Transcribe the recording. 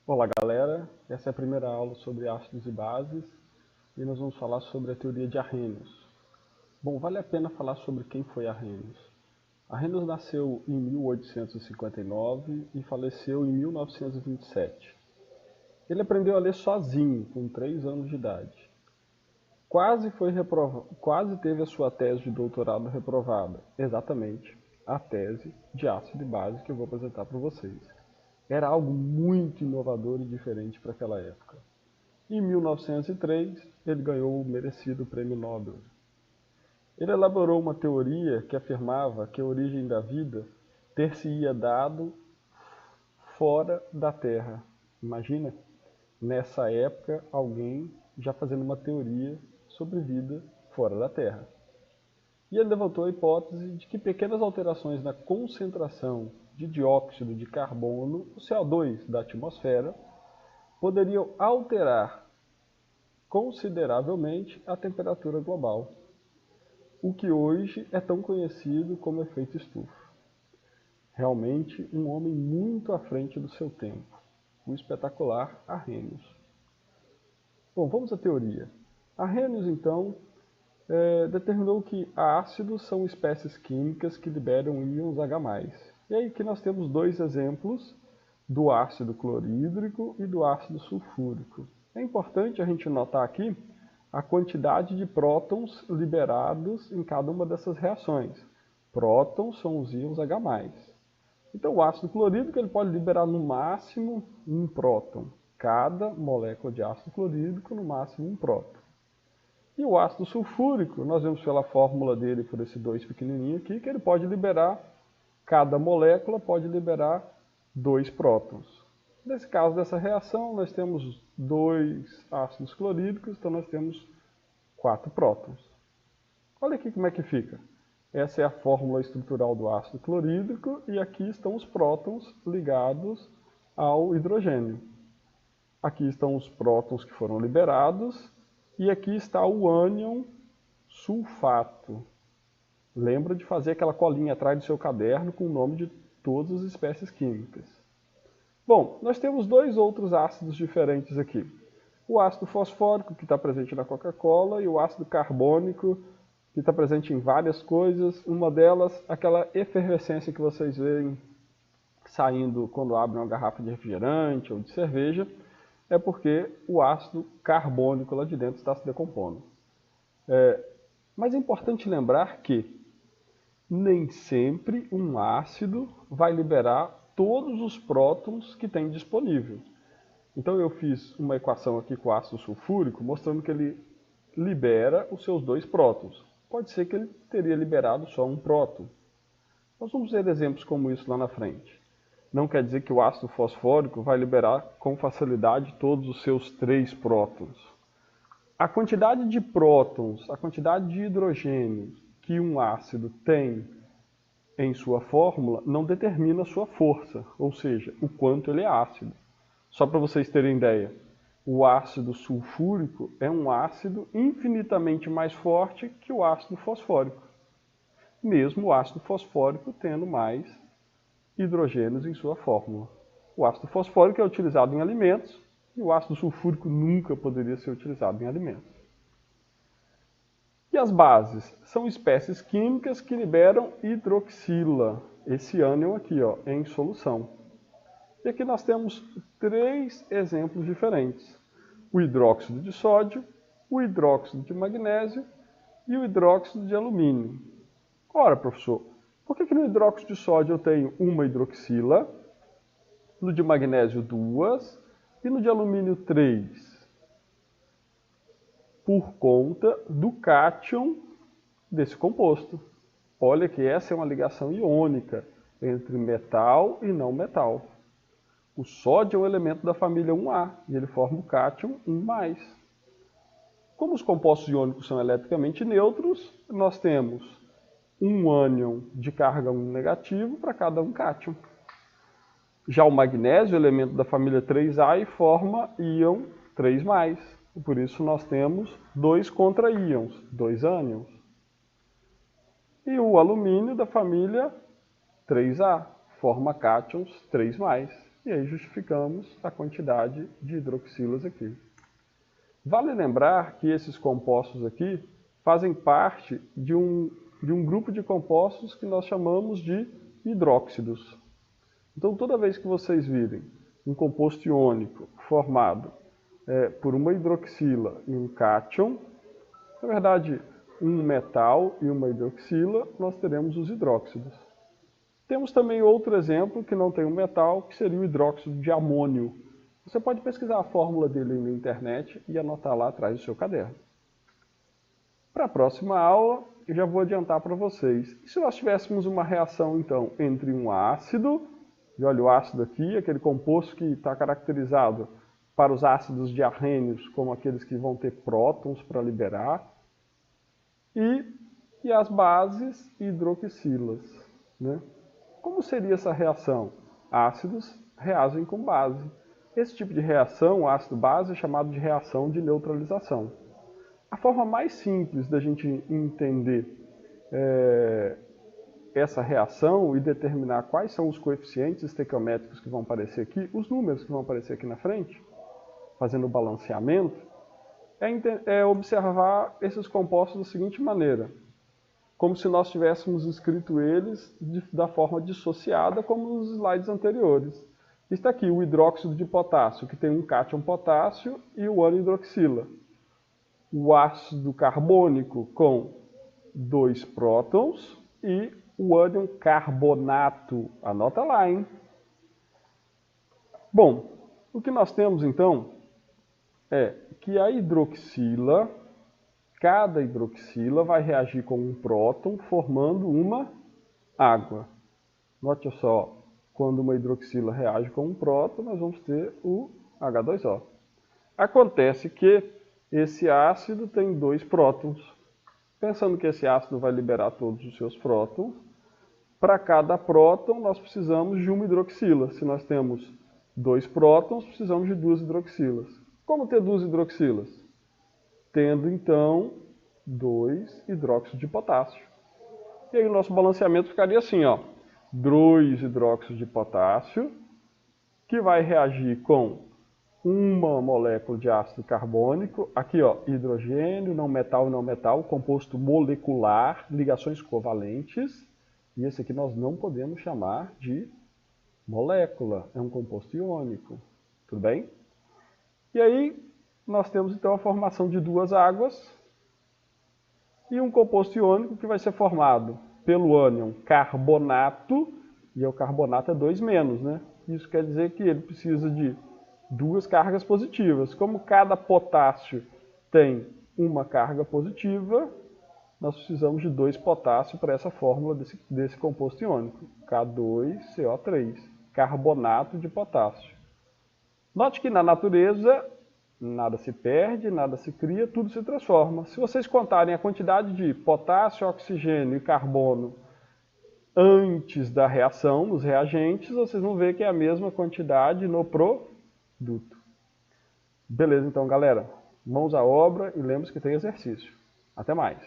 Olá galera, essa é a primeira aula sobre ácidos e bases e nós vamos falar sobre a teoria de Arrhenius. Bom, vale a pena falar sobre quem foi Arrhenius. Arrhenius nasceu em 1859 e faleceu em 1927. Ele aprendeu a ler sozinho, com 3 anos de idade. Quase teve a sua tese de doutorado reprovada, exatamente a tese de ácido e base que eu vou apresentar para vocês. Era algo muito inovador e diferente para aquela época. Em 1903, ele ganhou o merecido Prêmio Nobel. Ele elaborou uma teoria que afirmava que a origem da vida ter-se-ia dado fora da Terra. Imagina, nessa época, alguém já fazendo uma teoria sobre vida fora da Terra. E ele levantou a hipótese de que pequenas alterações na concentração de dióxido de carbono, o CO2 da atmosfera, poderiam alterar consideravelmente a temperatura global, o que hoje é tão conhecido como efeito estufa. Realmente um homem muito à frente do seu tempo, o espetacular Arrhenius. Bom, vamos à teoria. Arrhenius, então, determinou que ácidos são espécies químicas que liberam íons H+. E aí que nós temos dois exemplos do ácido clorídrico e do ácido sulfúrico. É importante a gente notar aqui a quantidade de prótons liberados em cada uma dessas reações. Prótons são os íons H+. Então o ácido clorídrico ele pode liberar no máximo um próton. Cada molécula de ácido clorídrico no máximo um próton. E o ácido sulfúrico, nós vemos pela fórmula dele, por esse 2 pequenininho aqui, que ele pode liberar, cada molécula pode liberar 2 prótons. Nesse caso dessa reação, nós temos 2 ácidos clorídricos, então nós temos 4 prótons. Olha aqui como é que fica. Essa é a fórmula estrutural do ácido clorídrico e aqui estão os prótons ligados ao hidrogênio. Aqui estão os prótons que foram liberados e aqui está o ânion sulfato. Lembra de fazer aquela colinha atrás do seu caderno com o nome de todas as espécies químicas. Bom, nós temos 2 outros ácidos diferentes aqui. O ácido fosfórico, que está presente na Coca-Cola, e o ácido carbônico, que está presente em várias coisas. Uma delas, aquela efervescência que vocês veem saindo quando abrem uma garrafa de refrigerante ou de cerveja, é porque o ácido carbônico lá de dentro está se decompondo. Mas é importante lembrar que nem sempre um ácido vai liberar todos os prótons que tem disponível. Então eu fiz uma equação aqui com o ácido sulfúrico mostrando que ele libera os seus 2 prótons. Pode ser que ele teria liberado só um próton. Nós vamos ver exemplos como isso lá na frente. Não quer dizer que o ácido fosfórico vai liberar com facilidade todos os seus 3 prótons. A quantidade de prótons, a quantidade de hidrogênio que um ácido tem em sua fórmula não determina a sua força, ou seja, o quanto ele é ácido. Só para vocês terem ideia, o ácido sulfúrico é um ácido infinitamente mais forte que o ácido fosfórico, mesmo o ácido fosfórico tendo mais hidrogênios em sua fórmula. O ácido fosfórico é utilizado em alimentos e o ácido sulfúrico nunca poderia ser utilizado em alimentos. E as bases? São espécies químicas que liberam hidroxila, esse ânion aqui, ó, em solução. E aqui nós temos 3 exemplos diferentes. O hidróxido de sódio, o hidróxido de magnésio e o hidróxido de alumínio. Ora, professor, por que no hidróxido de sódio eu tenho uma hidroxila, no de magnésio 2 e no de alumínio 3? Por conta do cátion desse composto. Olha que essa é uma ligação iônica entre metal e não metal. O sódio é um elemento da família 1A e ele forma o cátion 1+. Como os compostos iônicos são eletricamente neutros, nós temos um ânion de carga 1 negativo para cada um cátion. Já o magnésio, elemento da família 3A, e forma íon 3+. E por isso nós temos 2 contra-íons, 2 ânions. E o alumínio da família 3A, forma cátions 3+. E aí justificamos a quantidade de hidroxilas aqui. Vale lembrar que esses compostos aqui fazem parte de um grupo de compostos que nós chamamos de hidróxidos. Então, toda vez que vocês virem um composto iônico formado por uma hidroxila e um cátion, na verdade, um metal e uma hidroxila, nós teremos os hidróxidos. Temos também outro exemplo que não tem um metal, que seria o hidróxido de amônio. Você pode pesquisar a fórmula dele na internet e anotar lá atrás do seu caderno. Para a próxima aula, eu já vou adiantar para vocês. E se nós tivéssemos uma reação, então, entre um ácido, e olha o ácido aqui, aquele composto que está caracterizado para os ácidos diarrênios, como aqueles que vão ter prótons para liberar, e as bases hidroxilas, né? Como seria essa reação? Ácidos reagem com base. Esse tipo de reação, ácido-base, é chamado de reação de neutralização. A forma mais simples da gente entender essa reação e determinar quais são os coeficientes estequiométricos que vão aparecer aqui, os números que vão aparecer aqui na frente, fazendo o balanceamento, é observar esses compostos da seguinte maneira, como se nós tivéssemos escrito eles da forma dissociada, como nos slides anteriores. Está aqui o hidróxido de potássio, que tem um cátion potássio e o ânion hidroxila. O ácido carbônico com 2 prótons e o ânion carbonato. Anota lá, hein? Bom, o que nós temos então é que a hidroxila, cada hidroxila vai reagir com um próton formando uma água. Note só, quando uma hidroxila reage com um próton, nós vamos ter o H2O. Acontece que esse ácido tem 2 prótons. Pensando que esse ácido vai liberar todos os seus prótons, para cada próton nós precisamos de uma hidroxila. Se nós temos 2 prótons, precisamos de 2 hidroxilas. Como ter 2 hidroxilas? Tendo então 2 hidróxidos de potássio. E aí o nosso balanceamento ficaria assim, ó, 2 hidróxidos de potássio, que vai reagir com uma molécula de ácido carbônico, aqui ó, hidrogênio, não metal, composto molecular, ligações covalentes, e esse aqui nós não podemos chamar de molécula, é um composto iônico, tudo bem? E aí nós temos então a formação de 2 águas e um composto iônico que vai ser formado pelo ânion carbonato, e o carbonato é 2-, né? Isso quer dizer que ele precisa de 2 cargas positivas. Como cada potássio tem uma carga positiva, nós precisamos de 2 potássio para essa fórmula desse composto iônico, K2CO3, carbonato de potássio. Note que na natureza nada se perde, nada se cria, tudo se transforma. Se vocês contarem a quantidade de potássio, oxigênio e carbono antes da reação, nos reagentes, vocês vão ver que é a mesma quantidade no produto. Beleza, então, galera. Mãos à obra e lembre-se que tem exercício. Até mais.